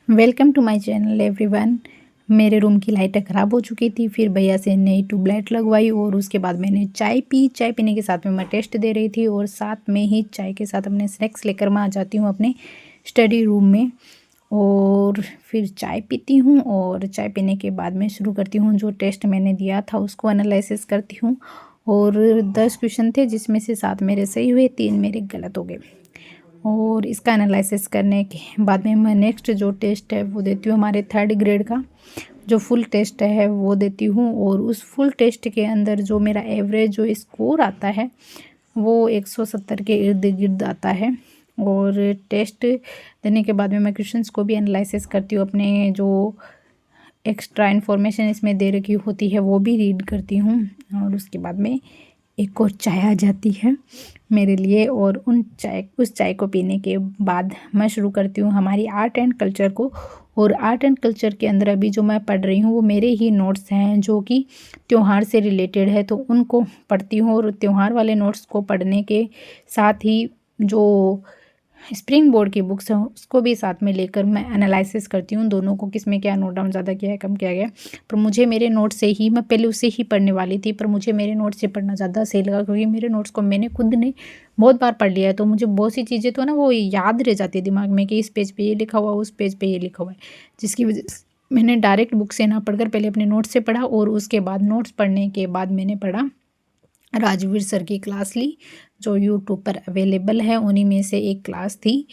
Welcome to my channel everyone. मेरे room की लाइटें ख़राब हो चुकी थी, फिर भैया से नई ट्यूबलाइट लगवाई और उसके बाद मैंने चाय पी। चाय पीने के साथ में मैं टेस्ट दे रही थी और साथ में ही चाय के साथ अपने स्नैक्स लेकर मैं आ जाती हूँ अपने स्टडी रूम में और फिर चाय पीती हूँ। और चाय पीने के बाद मैं शुरू करती हूँ, जो टेस्ट मैंने दिया था उसको एनालिसिस करती हूँ। और 10 क्वेश्चन थे, जिसमें से 7 मेरे सही हुए, 3 मेरे गलत हो गए। और इसका एनालिसिस करने के बाद में मैं नेक्स्ट जो टेस्ट है वो देती हूँ, हमारे 3rd ग्रेड का जो फुल टेस्ट है वो देती हूँ। और उस फुल टेस्ट के अंदर जो मेरा एवरेज जो स्कोर आता है वो 170 के इर्द गिर्द आता है। और टेस्ट देने के बाद में मैं क्वेश्चंस को भी एनालिसिस करती हूँ, अपने जो एक्स्ट्रा इन्फॉर्मेशन इसमें दे रखी होती है वो भी रीड करती हूँ। और उसके बाद में एक और चाय आ जाती है मेरे लिए, और उस चाय को पीने के बाद मैं शुरू करती हूँ हमारी आर्ट एंड कल्चर को। और आर्ट एंड कल्चर के अंदर अभी जो मैं पढ़ रही हूँ वो मेरे ही नोट्स हैं जो कि त्यौहार से रिलेटेड है, तो उनको पढ़ती हूँ। और त्यौहार वाले नोट्स को पढ़ने के साथ ही जो स्प्रिंग बोर्ड की बुक्स हैं उसको भी साथ में लेकर मैं एनालिसिस करती हूँ, दोनों को किस में क्या नोट डाउन ज़्यादा किया है, कम किया गया। पर मुझे मेरे नोट से ही, मैं पहले उससे ही पढ़ने वाली थी, पर मुझे मेरे नोट से पढ़ना ज़्यादा सही लगा, क्योंकि मेरे नोट्स को मैंने खुद ने बहुत बार पढ़ लिया है, तो मुझे बहुत सी चीज़ें तो ना वो याद रह जाती है दिमाग में कि इस पेज पे ये लिखा हुआ, उस पेज पे ये लिखा हुआ है, जिसकी वजह से मैंने डायरेक्ट बुक से ना पढ़कर पहले अपने नोट्स से पढ़ा। और उसके बाद नोट्स पढ़ने के बाद मैंने पढ़ा, राजवीर सर की क्लास ली जो यूट्यूब पर अवेलेबल है, उन्हीं में से एक क्लास थी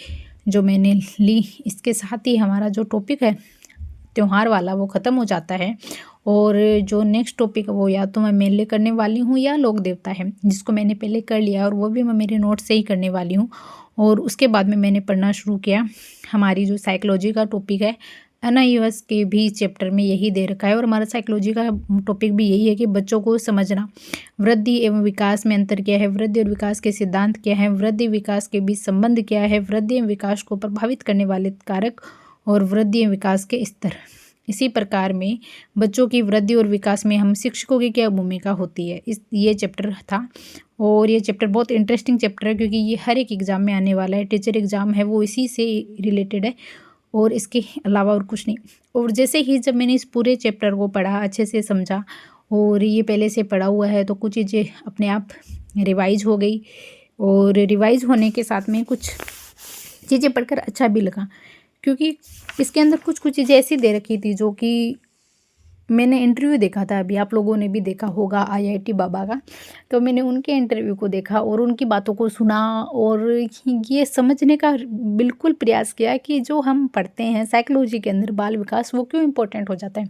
जो मैंने ली। इसके साथ ही हमारा जो टॉपिक है त्यौहार वाला वो ख़त्म हो जाता है। और जो नेक्स्ट टॉपिक है वो या तो मैं मेले करने वाली हूँ या लोक देवता है, जिसको मैंने पहले कर लिया और वो भी मैं मेरे नोट से ही करने वाली हूँ। और उसके बाद में मैंने पढ़ना शुरू किया हमारी जो साइकोलॉजी का टॉपिक है, एनआईओएस के भी चैप्टर में यही दे रखा है। और हमारा साइकोलॉजी का टॉपिक भी यही है कि बच्चों को समझना, वृद्धि एवं विकास में अंतर क्या है, वृद्धि और विकास के सिद्धांत क्या है, वृद्धि विकास के बीच संबंध क्या है, वृद्धि एवं विकास को प्रभावित करने वाले कारक और वृद्धि एवं विकास के स्तर। इसी प्रकार में बच्चों की वृद्धि और विकास में हम शिक्षकों की क्या भूमिका होती है, ये चैप्टर था। और ये चैप्टर बहुत इंटरेस्टिंग चैप्टर है, क्योंकि ये हर एक एग्ज़ाम में आने वाला है, टीचर एग्ज़ाम है वो इसी से रिलेटेड है और इसके अलावा और कुछ नहीं। और जैसे ही जब मैंने इस पूरे चैप्टर को पढ़ा, अच्छे से समझा, और ये पहले से पढ़ा हुआ है, तो कुछ चीज़ें अपने आप रिवाइज हो गई। और रिवाइज होने के साथ में कुछ चीज़ें पढ़कर अच्छा भी लगा, क्योंकि इसके अंदर कुछ कुछ चीज़ें ऐसी दे रखी थी जो कि मैंने इंटरव्यू देखा था, अभी आप लोगों ने भी देखा होगा आईआईटी बाबा का, तो मैंने उनके इंटरव्यू को देखा और उनकी बातों को सुना और ये समझने का बिल्कुल प्रयास किया कि जो हम पढ़ते हैं साइकोलॉजी के अंदर बाल विकास वो क्यों इम्पोर्टेंट हो जाता है।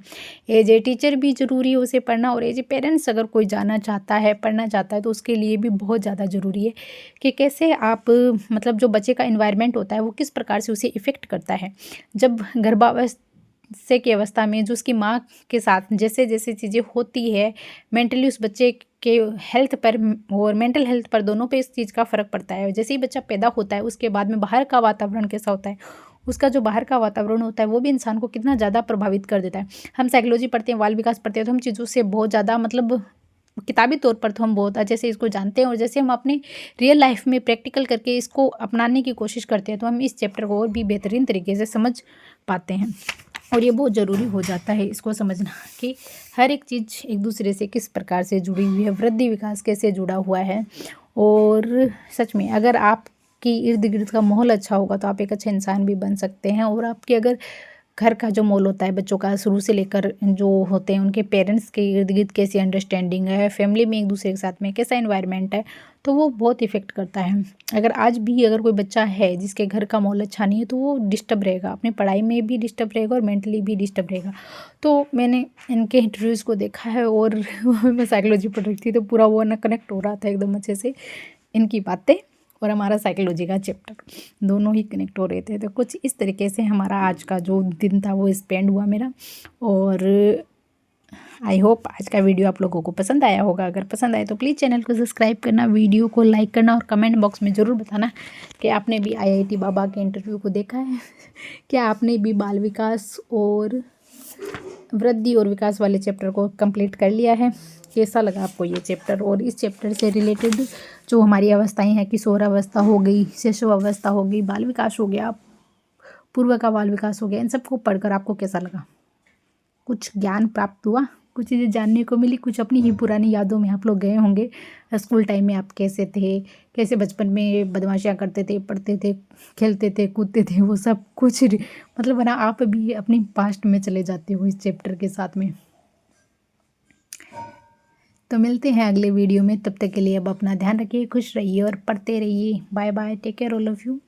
एज ए टीचर भी ज़रूरी है उसे पढ़ना, और एज ए पेरेंट्स अगर कोई जाना चाहता है, पढ़ना चाहता है, तो उसके लिए भी बहुत ज़्यादा ज़रूरी है कि कैसे आप, मतलब जो बच्चे का इन्वायरमेंट होता है वो किस प्रकार से उसे इफ़ेक्ट करता है। जब गर्भावस्था से की अवस्था में जो उसकी माँ के साथ जैसे जैसे चीज़ें होती है, मेंटली उस बच्चे के हेल्थ पर और मेंटल हेल्थ पर दोनों पे इस चीज़ का फ़र्क पड़ता है। जैसे ही बच्चा पैदा होता है उसके बाद में बाहर का वातावरण कैसा होता है, उसका जो बाहर का वातावरण होता है वो भी इंसान को कितना ज़्यादा प्रभावित कर देता है। हम साइकोलॉजी पढ़ते हैं, बाल विकास पढ़ते हैं, तो हम चीज़ों से बहुत ज़्यादा, मतलब किताबी तौर पर तो हम बहुत अच्छे से इसको जानते हैं, और जैसे हम अपने रियल लाइफ में प्रैक्टिकल करके इसको अपनाने की कोशिश करते हैं तो हम इस चैप्टर को और भी बेहतरीन तरीके से समझ पाते हैं। और ये बहुत ज़रूरी हो जाता है इसको समझना कि हर एक चीज़ एक दूसरे से किस प्रकार से जुड़ी हुई है, वृद्धि विकास कैसे जुड़ा हुआ है। और सच में अगर आपकी इर्द गिर्द का माहौल अच्छा होगा तो आप एक अच्छा इंसान भी बन सकते हैं। और आपके अगर घर का जो माहौल होता है बच्चों का, शुरू से लेकर जो होते हैं उनके पेरेंट्स के इर्द गिर्द कैसी अंडरस्टैंडिंग है, फैमिली में एक दूसरे के साथ में कैसा इन्वायरमेंट है, तो वो बहुत इफ़ेक्ट करता है। अगर आज भी अगर कोई बच्चा है जिसके घर का माहौल अच्छा नहीं है तो वो डिस्टर्ब रहेगा, अपनी पढ़ाई में भी डिस्टर्ब रहेगा और मेंटली भी डिस्टर्ब रहेगा। तो मैंने इनके इंटरव्यूज़ को देखा है, और मैं साइकोलॉजी पढ़ रही थी तो पूरा वो ना कनेक्ट हो रहा था एकदम अच्छे से, इनकी बातें और हमारा साइकोलॉजी का चैप्टर दोनों ही कनेक्ट हो रहे थे। तो कुछ इस तरीके से हमारा आज का जो दिन था वो स्पेंड हुआ मेरा। और आई होप आज का वीडियो आप लोगों को पसंद आया होगा। अगर पसंद आए तो प्लीज़ चैनल को सब्सक्राइब करना, वीडियो को लाइक करना, और कमेंट बॉक्स में ज़रूर बताना कि आपने भी आईआईटी बाबा के इंटरव्यू को देखा है, क्या आपने भी बाल विकास और वृद्धि और विकास वाले चैप्टर को कंप्लीट कर लिया है, कैसा लगा आपको ये चैप्टर। और इस चैप्टर से रिलेटेड जो हमारी अवस्थाएं हैं, किशोरावस्था हो गई, शिशु अवस्था हो गई, बाल विकास हो गया, पूर्व का बाल विकास हो गया, इन सबको पढ़कर आपको कैसा लगा? कुछ ज्ञान प्राप्त हुआ, कुछ चीज़ें जानने को मिली, कुछ अपनी ही पुरानी यादों में आप लोग गए होंगे। स्कूल टाइम में आप कैसे थे, कैसे बचपन में बदमाशियाँ करते थे, पढ़ते थे, खेलते थे, कूदते थे, वो सब कुछ मतलब है ना, आप भी अपनी पास्ट में चले जाते हो इस चैप्टर के साथ में। तो मिलते हैं अगले वीडियो में, तब तक के लिए अब अपना ध्यान रखिए, खुश रहिए और पढ़ते रहिए। Bye bye, take care all of you.